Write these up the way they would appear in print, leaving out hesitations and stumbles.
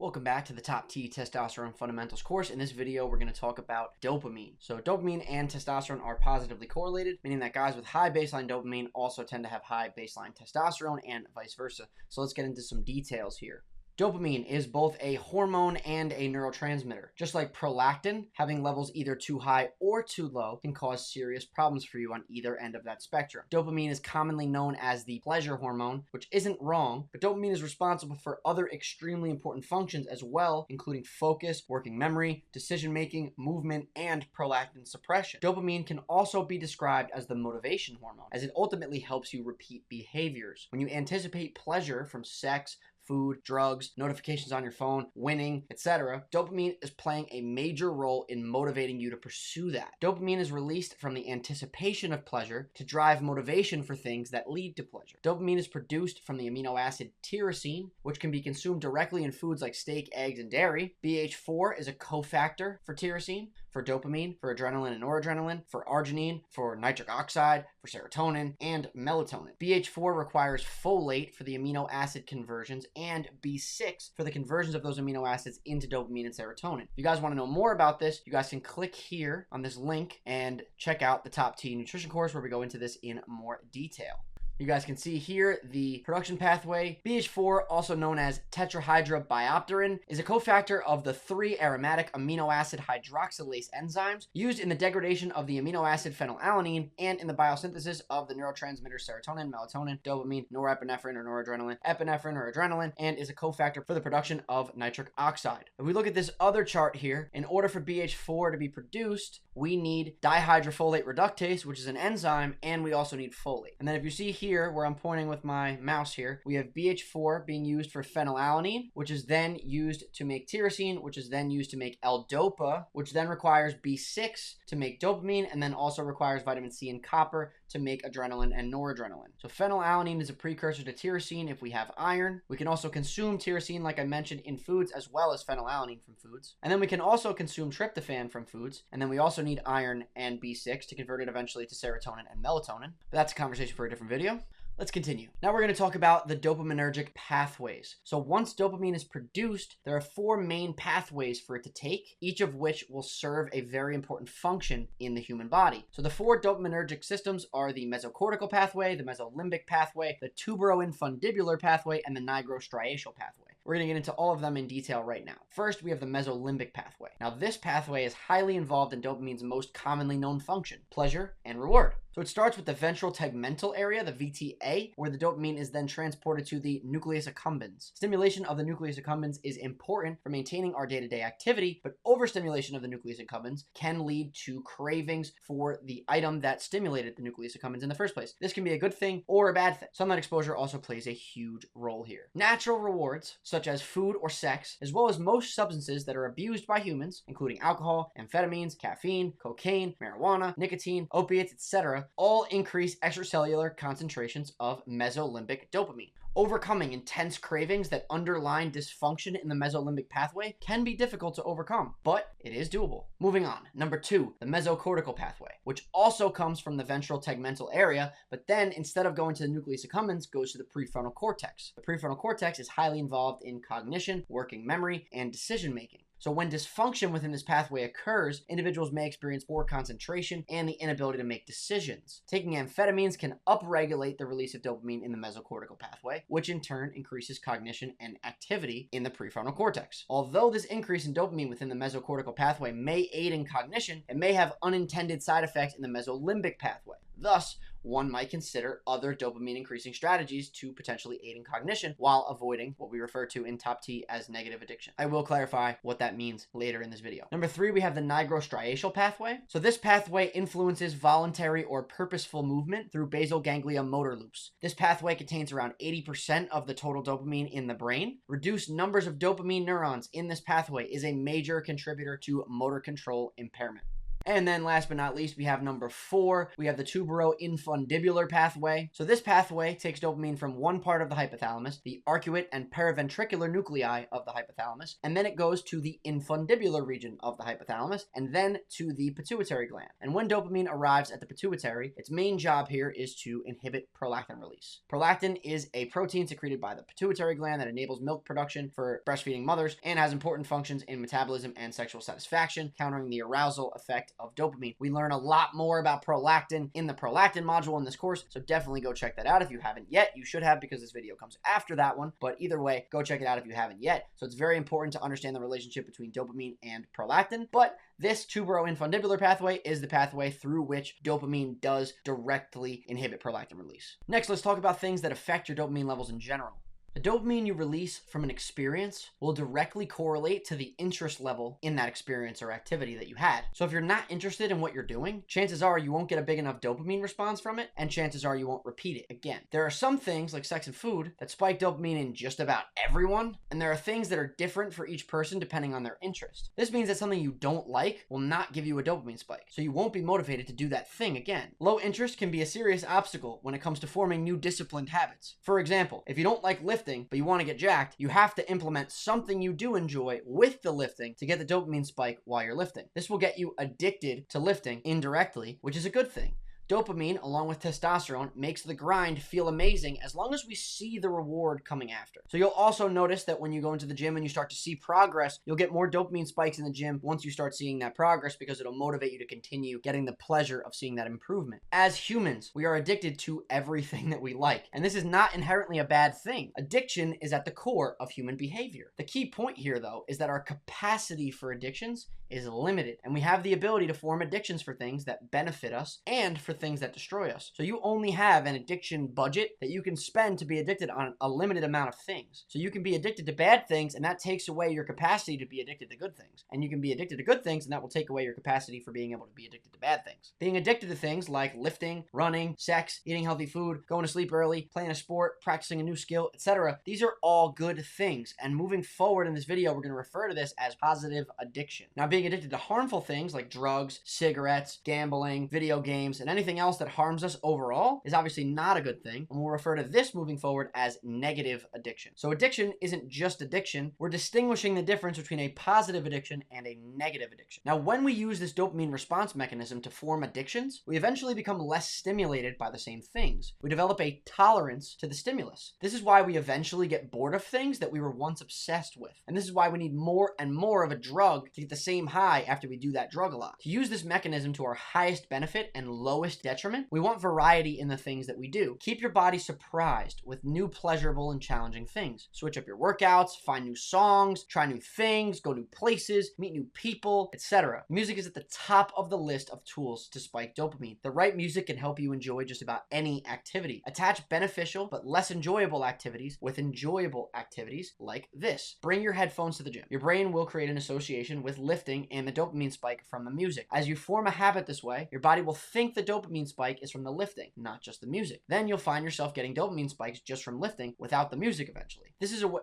Welcome back to the Top T Testosterone Fundamentals course. In this video, we're going to talk about dopamine. So dopamine and testosterone are positively correlated, meaning that guys with high baseline dopamine also tend to have high baseline testosterone and vice versa. So let's get into some details here. Dopamine is both a hormone and a neurotransmitter. Just like prolactin, having levels either too high or too low can cause serious problems for you on either end of that spectrum. Dopamine is commonly known as the pleasure hormone, which isn't wrong, but dopamine is responsible for other extremely important functions as well, including focus, working memory, decision-making, movement, and prolactin suppression. Dopamine can also be described as the motivation hormone, as it ultimately helps you repeat behaviors. When you anticipate pleasure from sex, food, drugs, notifications on your phone, winning, etc., dopamine is playing a major role in motivating you to pursue that. Dopamine is released from the anticipation of pleasure to drive motivation for things that lead to pleasure. Dopamine is produced from the amino acid tyrosine, which can be consumed directly in foods like steak, eggs, and dairy. BH4 is a cofactor for tyrosine, for dopamine, for adrenaline and noradrenaline, for arginine, for nitric oxide, for serotonin, and melatonin. BH4 requires folate for the amino acid conversions and B6 for the conversions of those amino acids into dopamine and serotonin. If you guys want to know more about this, you guys can click here on this link and check out the Top T Nutrition course where we go into this in more detail. You guys can see here the production pathway. BH4, also known as tetrahydrobiopterin, is a cofactor of the 3 aromatic amino acid hydroxylase enzymes used in the degradation of the amino acid phenylalanine and in the biosynthesis of the neurotransmitters serotonin, melatonin, dopamine, norepinephrine or noradrenaline, epinephrine or adrenaline, and is a cofactor for the production of nitric oxide. If we look at this other chart here, in order for BH4 to be produced, we need dihydrofolate reductase, which is an enzyme, and we also need folate. And then if you see here where I'm pointing with my mouse here, we have BH4 being used for phenylalanine, which is then used to make tyrosine, which is then used to make L-dopa, which then requires B6 to make dopamine, and then also requires vitamin C and copper to make adrenaline and noradrenaline. So phenylalanine is a precursor to tyrosine if we have iron. We can also consume tyrosine, like I mentioned, in foods as well as phenylalanine from foods. And then we can also consume tryptophan from foods. And then we also need iron and B6 to convert it eventually to serotonin and melatonin. But that's a conversation for a different video. Let's continue. Now we're going to talk about the dopaminergic pathways. So once dopamine is produced, there are 4 main pathways for it to take, each of which will serve a very important function in the human body. So the 4 dopaminergic systems are the mesocortical pathway, the mesolimbic pathway, the tuberoinfundibular pathway, and the nigrostriatal pathway. We're going to get into all of them in detail right now. First, we have the mesolimbic pathway. Now, this pathway is highly involved in dopamine's most commonly known function, pleasure and reward. So it starts with the ventral tegmental area, the VTA, where the dopamine is then transported to the nucleus accumbens. Stimulation of the nucleus accumbens is important for maintaining our day-to-day activity, but overstimulation of the nucleus accumbens can lead to cravings for the item that stimulated the nucleus accumbens in the first place. This can be a good thing or a bad thing. Sunlight exposure also plays a huge role here. Natural rewards, such as food or sex, as well as most substances that are abused by humans, including alcohol, amphetamines, caffeine, cocaine, marijuana, nicotine, opiates, etc., all increase extracellular concentrations of mesolimbic dopamine. Overcoming intense cravings that underline dysfunction in the mesolimbic pathway can be difficult to overcome, but it is doable. Moving on. Number 2, the mesocortical pathway, which also comes from the ventral tegmental area, but then instead of going to the nucleus accumbens, goes to the prefrontal cortex. The prefrontal cortex is highly involved in cognition, working memory, and decision making. So when dysfunction within this pathway occurs, individuals may experience poor concentration and the inability to make decisions. Taking amphetamines can upregulate the release of dopamine in the mesocortical pathway, which in turn increases cognition and activity in the prefrontal cortex. Although this increase in dopamine within the mesocortical pathway may aid in cognition, it may have unintended side effects in the mesolimbic pathway. Thus, one might consider other dopamine increasing strategies to potentially aid in cognition while avoiding what we refer to in Top T as negative addiction. I will clarify what that means later in this video. Number 3, we have the nigrostriatal pathway. So this pathway influences voluntary or purposeful movement through basal ganglia motor loops. This pathway contains around 80% of the total dopamine in the brain. Reduced numbers of dopamine neurons in this pathway is a major contributor to motor control impairment. And then last but not least, we have number 4. We have the tuberoinfundibular pathway. So this pathway takes dopamine from one part of the hypothalamus, the arcuate and paraventricular nuclei of the hypothalamus, and then it goes to the infundibular region of the hypothalamus, and then to the pituitary gland. And when dopamine arrives at the pituitary, its main job here is to inhibit prolactin release. Prolactin is a protein secreted by the pituitary gland that enables milk production for breastfeeding mothers and has important functions in metabolism and sexual satisfaction, countering the arousal effect of dopamine. We learn a lot more about prolactin in the prolactin module in this course, so definitely go check that out if you haven't yet. You should have, because this video comes after that one, but either way, go check it out if you haven't yet. So it's very important to understand the relationship between dopamine and prolactin, but this tuberoinfundibular pathway is the pathway through which dopamine does directly inhibit prolactin release. Next, let's talk about things that affect your dopamine levels in general. The dopamine you release from an experience will directly correlate to the interest level in that experience or activity that you had. So if you're not interested in what you're doing, chances are you won't get a big enough dopamine response from it, and chances are you won't repeat it again. There are some things, like sex and food, that spike dopamine in just about everyone, and there are things that are different for each person depending on their interest. This means that something you don't like will not give you a dopamine spike, so you won't be motivated to do that thing again. Low interest can be a serious obstacle when it comes to forming new disciplined habits. For example, if you don't like lifting, but you want to get jacked, you have to implement something you do enjoy with the lifting to get the dopamine spike while you're lifting. This will get you addicted to lifting indirectly, which is a good thing. Dopamine, along with testosterone, makes the grind feel amazing as long as we see the reward coming after. So you'll also notice that when you go into the gym and you start to see progress, you'll get more dopamine spikes in the gym once you start seeing that progress, because it'll motivate you to continue getting the pleasure of seeing that improvement. As humans, we are addicted to everything that we like, and this is not inherently a bad thing. Addiction is at the core of human behavior. The key point here, though, is that our capacity for addictions is limited, and we have the ability to form addictions for things that benefit us and for things that destroy us. So you only have an addiction budget that you can spend to be addicted on a limited amount of things. So you can be addicted to bad things, and that takes away your capacity to be addicted to good things. And you can be addicted to good things, and that will take away your capacity for being able to be addicted to bad things. Being addicted to things like lifting, running, sex, eating healthy food, going to sleep early, playing a sport, practicing a new skill, etc. These are all good things. And moving forward in this video, we're going to refer to this as positive addiction. Now, being addicted to harmful things like drugs, cigarettes, gambling, video games, and anything else that harms us overall is obviously not a good thing, and we'll refer to this moving forward as negative addiction. So addiction isn't just addiction, we're distinguishing the difference between a positive addiction and a negative addiction. Now, when we use this dopamine response mechanism to form addictions, we eventually become less stimulated by the same things. We develop a tolerance to the stimulus. This is why we eventually get bored of things that we were once obsessed with. And this is why we need more and more of a drug to get the same high after we do that drug a lot. To use this mechanism to our highest benefit and lowest detriment, we want variety in the things that we do. Keep your body surprised with new pleasurable and challenging things. Switch up your workouts, find new songs, try new things, go new places, meet new people, etc. Music is at the top of the list of tools to spike dopamine. The right music can help you enjoy just about any activity. Attach beneficial but less enjoyable activities with enjoyable activities like this. Bring your headphones to the gym. Your brain will create an association with lifting and the dopamine spike from the music. As you form a habit this way, your body will think the dopamine spike is from the lifting, not just the music. Then you'll find yourself getting dopamine spikes just from lifting without the music eventually.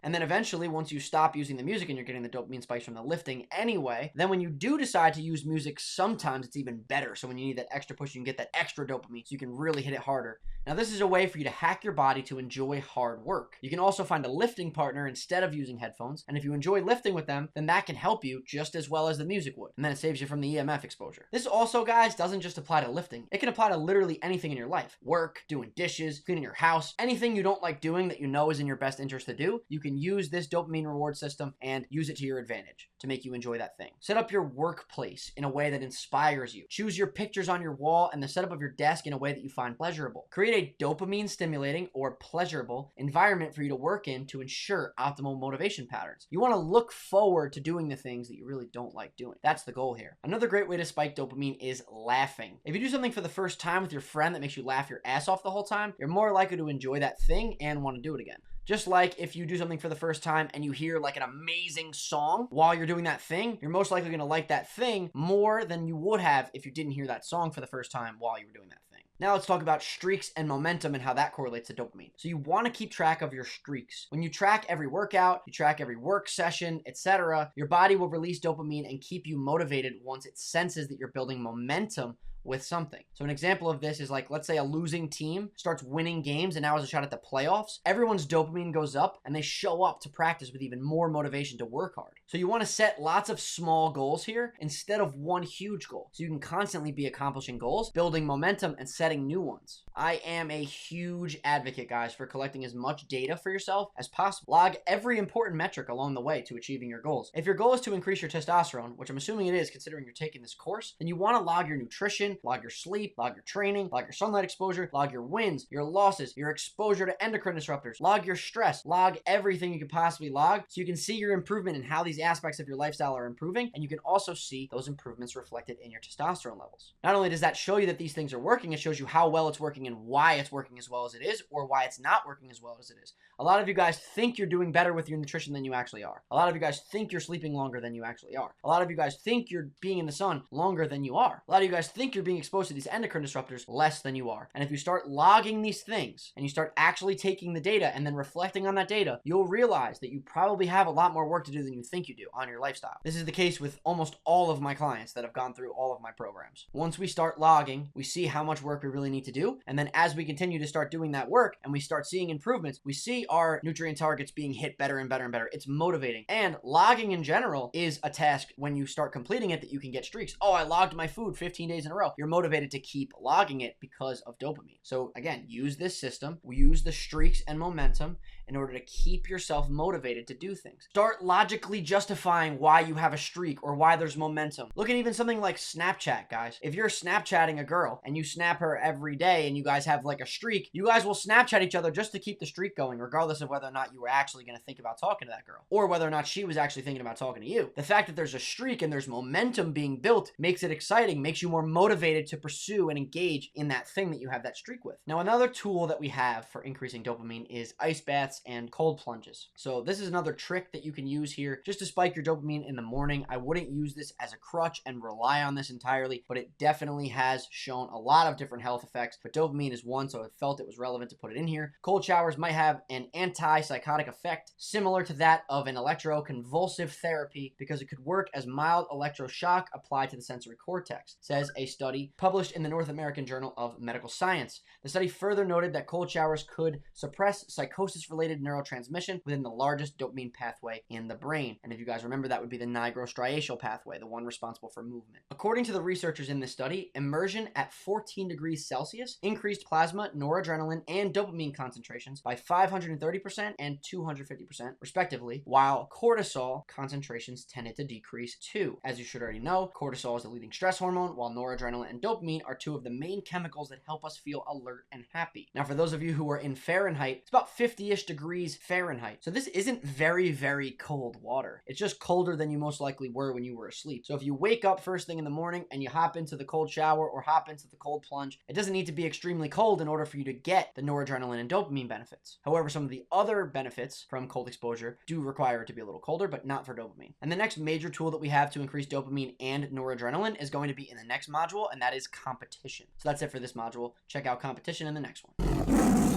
And then eventually, once you stop using the music and you're getting the dopamine spikes from the lifting anyway, then when you do decide to use music, sometimes it's even better. So when you need that extra push, you can get that extra dopamine so you can really hit it harder. Now, this is a way for you to hack your body to enjoy hard work. You can also find a lifting partner instead of using headphones, and if you enjoy lifting with them, then that can help you just as well as the music would, and then it saves you from the EMF exposure. This also, guys, doesn't just apply to lifting. It can apply to literally anything in your life. Work, doing dishes, cleaning your house, anything you don't like doing that you know is in your best interest to do, you can use this dopamine reward system and use it to your advantage to make you enjoy that thing. Set up your workplace in a way that inspires you. Choose your pictures on your wall and the setup of your desk in a way that you find pleasurable. Create a dopamine stimulating or pleasurable environment for you to work in to ensure optimal motivation patterns. You want to look forward to doing the things that you really don't like doing. That's the goal here. Another great way to spike dopamine is laughing. If you do something for the first time with your friend that makes you laugh your ass off the whole time, you're more likely to enjoy that thing and want to do it again. Just like if you do something for the first time and you hear like an amazing song while you're doing that thing, you're most likely going to like that thing more than you would have if you didn't hear that song for the first time while you were doing that thing. Now let's talk about streaks and momentum and how that correlates to dopamine. So you want to keep track of your streaks. When you track every workout, you track every work session, etc., your body will release dopamine and keep you motivated once it senses that you're building momentum with something. So an example of this is like, let's say a losing team starts winning games and now has a shot at the playoffs. Everyone's dopamine goes up and they show up to practice with even more motivation to work hard. So you want to set lots of small goals here instead of one huge goal. So you can constantly be accomplishing goals, building momentum, and setting new ones. I am a huge advocate, guys, for collecting as much data for yourself as possible. Log every important metric along the way to achieving your goals. If your goal is to increase your testosterone, which I'm assuming it is considering you're taking this course, then you want to log your nutrition, log your sleep, log your training, log your sunlight exposure, log your wins, your losses, your exposure to endocrine disruptors, log your stress, log everything you could possibly log so you can see your improvement in how these aspects of your lifestyle are improving, and you can also see those improvements reflected in your testosterone levels. Not only does that show you that these things are working, it shows you how well it's working and why it's working as well as it is, or why it's not working as well as it is. A lot of you guys think you're doing better with your nutrition than you actually are. A lot of you guys think you're sleeping longer than you actually are. A lot of you guys think you're being in the sun longer than you are. A lot of you guys think you're being exposed to these endocrine disruptors less than you are. And if you start logging these things and you start actually taking the data and then reflecting on that data, you'll realize that you probably have a lot more work to do than you think you do on your lifestyle. This is the case with almost all of my clients that have gone through all of my programs. Once we start logging, we see how much work we really need to do. And then as we continue to start doing that work and we start seeing improvements, we see our nutrient targets being hit better and better and better. It's motivating. And logging in general is a task when you start completing it that you can get streaks. Oh, I logged my food 15 days in a row. You're motivated to keep logging it because of dopamine. So again, use this system. We use the streaks and momentum in order to keep yourself motivated to do things. Start logically justifying why you have a streak or why there's momentum. Look at even something like Snapchat, guys. If you're Snapchatting a girl and you snap her every day and you guys have like a streak, you guys will Snapchat each other just to keep the streak going, regardless of whether or not you were actually going to think about talking to that girl or whether or not she was actually thinking about talking to you. The fact that there's a streak and there's momentum being built makes it exciting, makes you more motivated to pursue and engage in that thing that you have that streak with. Now, another tool that we have for increasing dopamine is ice baths and cold plunges. So this is another trick that you can use here just to spike your dopamine in the morning. I wouldn't use this as a crutch and rely on this entirely, but it definitely has shown a lot of different health effects, but dopamine is one, so I felt it was relevant to put it in here. Cold showers might have an antipsychotic effect similar to that of an electroconvulsive therapy because it could work as mild electroshock applied to the sensory cortex, says a study published in the North American Journal of Medical Science. The study further noted that cold showers could suppress psychosis-related neurotransmission within the largest dopamine pathway in the brain. And if you guys remember, that would be the nigrostriatal pathway, the one responsible for movement. According to the researchers in this study, immersion at 14 degrees Celsius increased plasma, noradrenaline, and dopamine concentrations by 530% and 250% respectively, while cortisol concentrations tended to decrease too. As you should already know, cortisol is the leading stress hormone, while noradrenaline and dopamine are two of the main chemicals that help us feel alert and happy. Now, for those of you who are in Fahrenheit, it's about 50-ish degrees Fahrenheit. So this isn't very, very cold water. It's just colder than you most likely were when you were asleep. So if you wake up first thing in the morning and you hop into the cold shower or hop into the cold plunge, it doesn't need to be extremely cold in order for you to get the noradrenaline and dopamine benefits. However, some of the other benefits from cold exposure do require it to be a little colder, but not for dopamine. And the next major tool that we have to increase dopamine and noradrenaline is going to be in the next module, and that is competition. So that's it for this module. Check out competition in the next one.